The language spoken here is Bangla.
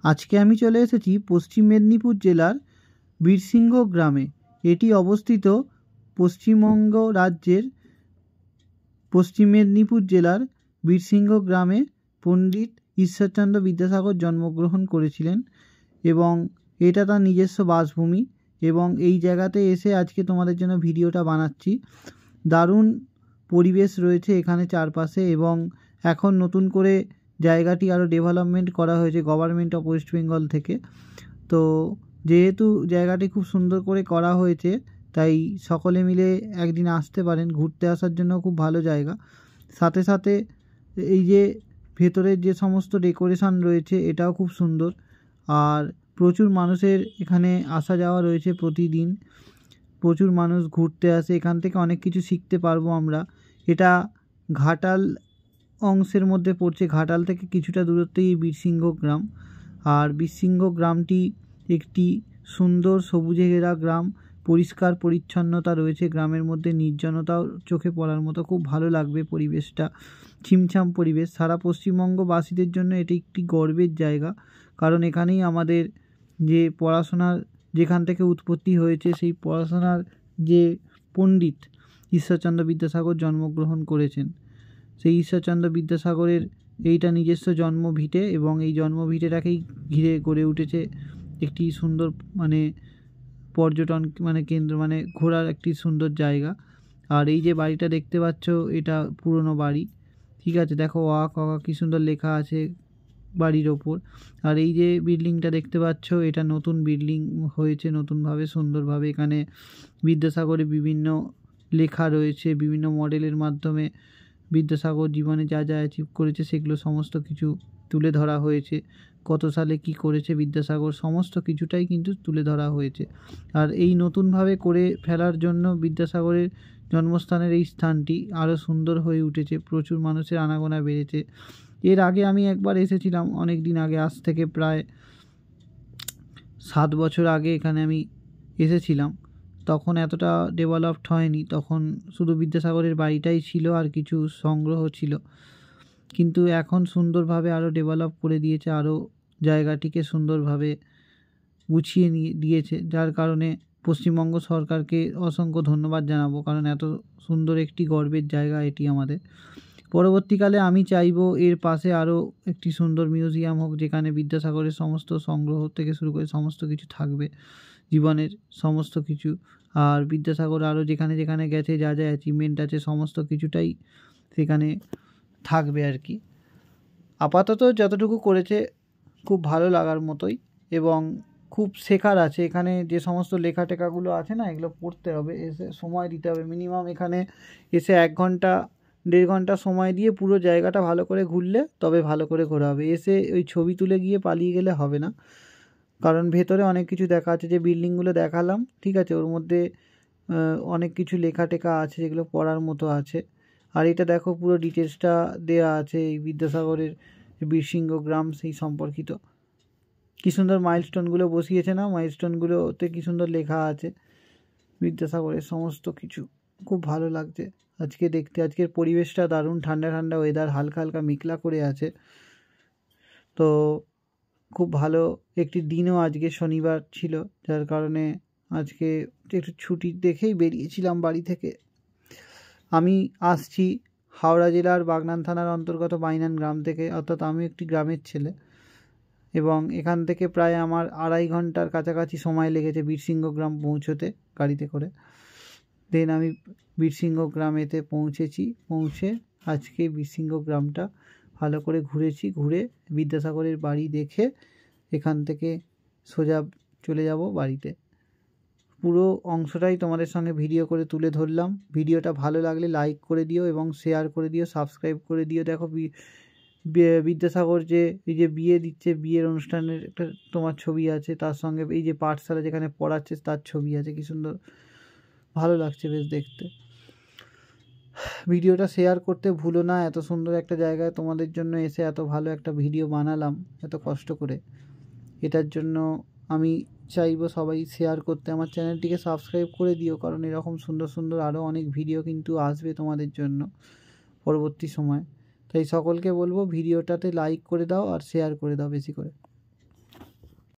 আজকে আমি চলে এসেছি পশ্চিম মেদিনীপুর জেলার বীরসিংহ গ্রামে। এটি অবস্থিত পশ্চিমবঙ্গ রাজ্যের পশ্চিম মেদিনীপুর জেলার বীরসিংহ গ্রামে পণ্ডিত ঈশ্বরচন্দ্র বিদ্যাসাগর জন্মগ্রহণ করেছিলেন এবং এটা তার নিজস্ব বাসভূমি। এবং এই জায়গাতে এসে আজকে তোমাদের জন্য ভিডিওটা বানাচ্ছি। দারুণ পরিবেশ রয়েছে এখানে চারপাশে, এবং এখন নতুন করে জায়গাটি আরও ডেভেলপমেন্ট করা হয়েছে গভর্নমেন্ট অফ ওয়েস্ট বেঙ্গল থেকে। তো যেহেতু জায়গাটি খুব সুন্দর করে করা হয়েছে, তাই সকলে মিলে একদিন আসতে পারেন, ঘুরতে আসার জন্য খুব ভালো জায়গা। সাথে সাথে এই যে ভেতরের যে সমস্ত ডেকোরেশন রয়েছে এটাও খুব সুন্দর, আর প্রচুর মানুষের এখানে আসা যাওয়া রয়েছে প্রতিদিন। প্রচুর মানুষ ঘুরতে আসে, এখান থেকে অনেক কিছু শিখতে পারবো আমরা। এটা ঘাটাল অংশের মধ্যে পড়ছে, ঘাটাল থেকে কিছুটা দূরত্বেই বীরসিংহ গ্রাম। আর বীরসিংহ গ্রামটি একটি সুন্দর সবুজে ঘেরা গ্রাম, পরিষ্কার পরিচ্ছন্নতা রয়েছে গ্রামের মধ্যে, নির্জনতাও চোখে পড়ার মতো, খুব ভালো লাগবে পরিবেশটা, ছিমছাম পরিবেশ। সারা পশ্চিমবঙ্গবাসীদের জন্য এটি একটি গর্বের জায়গা, কারণ এখানেই আমাদের যে পড়াশোনার যেখান থেকে উৎপত্তি হয়েছে, সেই পড়াশোনার যে পণ্ডিত ঈশ্বরচন্দ্র বিদ্যাসাগর জন্মগ্রহণ করেছেন, সেই ঈশ্বরচন্দ্র বিদ্যাসাগরের এইটা নিজস্ব জন্মভিটে, এবং এই জন্মভিটেটাকেই ঘিরে গড়ে উঠেছে একটি সুন্দর পর্যটন কেন্দ্র, ঘোরার একটি সুন্দর জায়গা। আর এই যে বাড়িটা দেখতে পাচ্ছ, এটা পুরনো বাড়ি, ঠিক আছে। দেখো কী সুন্দর লেখা আছে বাড়ির ওপর। আর এই যে বিল্ডিংটা দেখতে পাচ্ছ, এটা নতুন বিল্ডিং হয়েছে নতুনভাবে, সুন্দরভাবে। এখানে বিদ্যাসাগরের বিভিন্ন লেখা রয়েছে, বিভিন্ন মডেলের মাধ্যমে বিদ্যাসাগর জীবনে যা যা অ্যাচিভ করেছে সেগুলো সমস্ত কিছু তুলে ধরা হয়েছে। কত সালে কি করেছে বিদ্যাসাগর, সমস্ত কিছুটাই কিন্তু তুলে ধরা হয়েছে। আর এই নতুনভাবে করে ফেলার জন্য বিদ্যাসাগরের জন্মস্থানের এই স্থানটি আরও সুন্দর হয়ে উঠেছে, প্রচুর মানুষের আনাগোনা বেড়েছে। এর আগে আমি একবার এসেছিলাম অনেক দিন আগে, আজ থেকে প্রায় 7 বছর আগে এখানে আমি এসেছিলাম। তখন এতটা ডেভেলপড হয়নি, তখন শুধু বিদ্যাসাগরের বাড়িটাই ছিল আর কিছু সংগ্রহ ছিল। কিন্তু এখন সুন্দরভাবে আরও ডেভেলপ করে দিয়েছে, আরও জায়গাটিকে সুন্দরভাবে গুছিয়ে নিয়ে দিয়েছে, যার কারণে পশ্চিমবঙ্গ সরকারকে অসংখ্য ধন্যবাদ জানাবো, কারণ এত সুন্দর একটি গর্বের জায়গা এটি আমাদের। পরবর্তীকালে আমি চাইবো এর পাশে আরও একটি সুন্দর মিউজিয়াম হোক, যেখানে বিদ্যাসাগরের সমস্ত সংগ্রহ থেকে শুরু করে সমস্ত কিছু থাকবে, জীবনের সমস্ত কিছু। আর বিদ্যাসাগর আরও যেখানে যেখানে গেছে, যা যা অ্যাচিভমেন্ট আছে, সমস্ত কিছুটাই সেখানে থাকবে আর কি। আপাতত যতটুকু করেছে খুব ভালো লাগার মতোই, এবং খুব শেখার আছে এখানে। যে সমস্ত লেখা টেখাগুলো আছে না, এগুলো পড়তে হবে, এসে সময় দিতে হবে মিনিমাম। এখানে এসে 1 ঘন্টা 1.5 ঘন্টা সময় দিয়ে পুরো জায়গাটা ভালো করে ঘুরলে তবে ভালো করে ঘোরা হবে। এসে ওই ছবি তুলে গিয়ে পালিয়ে গেলে হবে না, কারণ ভেতরে অনেক কিছু দেখা আছে। যে বিল্ডিংগুলো দেখালাম, ঠিক আছে, ওর মধ্যে অনেক কিছু লেখা টেখা আছে যেগুলো পড়ার মতো আছে। আর এটা দেখো পুরো ডিটেলসটা দেওয়া আছে এই বিদ্যাসাগরের বীরসিংহ গ্রাম সেই সম্পর্কিত। কী সুন্দর মাইলস্টোনগুলো বসিয়েছে না, মাইলস্টোনগুলোতে কী সুন্দর লেখা আছে বিদ্যাসাগরের সমস্ত কিছু। খুব ভালো লাগছে আজকে দেখতে। আজকের পরিবেশটা দারুণ, ঠান্ডা ঠান্ডা ওয়েদার, হালকা হালকা মেঘলা করে আছে। তো খুব ভালো একটি দিনও আজকে, শনিবার ছিল, যার কারণে আজকে একটু ছুটি দেখেই বেরিয়েছিলাম বাড়ি থেকে। আমি আসছি হাওড়া জেলার বাগনান থানার অন্তর্গত বাইনান গ্রাম থেকে, অর্থাৎ আমি একটি গ্রামের ছেলে, এবং এখান থেকে প্রায় আমার 2.5 ঘন্টার কাছাকাছি সময় লেগেছে বীরসিংহ গ্রাম পৌঁছতে গাড়িতে করে। দেন আমি বীরসিংহ গ্রামেতে পৌঁছে আজকে বীরসিংহ গ্রামটা ভালো করে ঘুরেছি। ঘুরে বিদ্যাসাগরের বাড়ি দেখে এখান থেকে সোজা চলে যাব বাড়িতে। পুরো অংশটাই তোমাদের সঙ্গে ভিডিও করে তুলে ধরলাম। ভিডিওটা ভালো লাগলে লাইক করে দিও এবং শেয়ার করে দিও, সাবস্ক্রাইব করে দিও। দেখো বিদ্যাসাগর যে এই যে বিয়ে দিচ্ছে, বিয়ের অনুষ্ঠানের একটা তোমার ছবি আছে, তার সঙ্গে এই যে পাঠশালা যেখানে পড়াচ্ছে তার ছবি আছে। কি সুন্দর, ভালো লাগছে বেশ দেখতে। ভিডিওটা শেয়ার করতে ভুলো না। এত সুন্দর একটা জায়গায় তোমাদের জন্য এসে এত ভালো একটা ভিডিও বানালাম এত কষ্ট করে, এটার জন্য আমি চাইবো সবাই শেয়ার করতে। আমার চ্যানেলটিকে সাবস্ক্রাইব করে দিও, কারণ এরকম সুন্দর সুন্দর আরও অনেক ভিডিও কিন্তু আসবে তোমাদের জন্য পরবর্তী সময়। তাই সকলকে বলবো ভিডিওটাতে লাইক করে দাও আর শেয়ার করে দাও বেশি করে।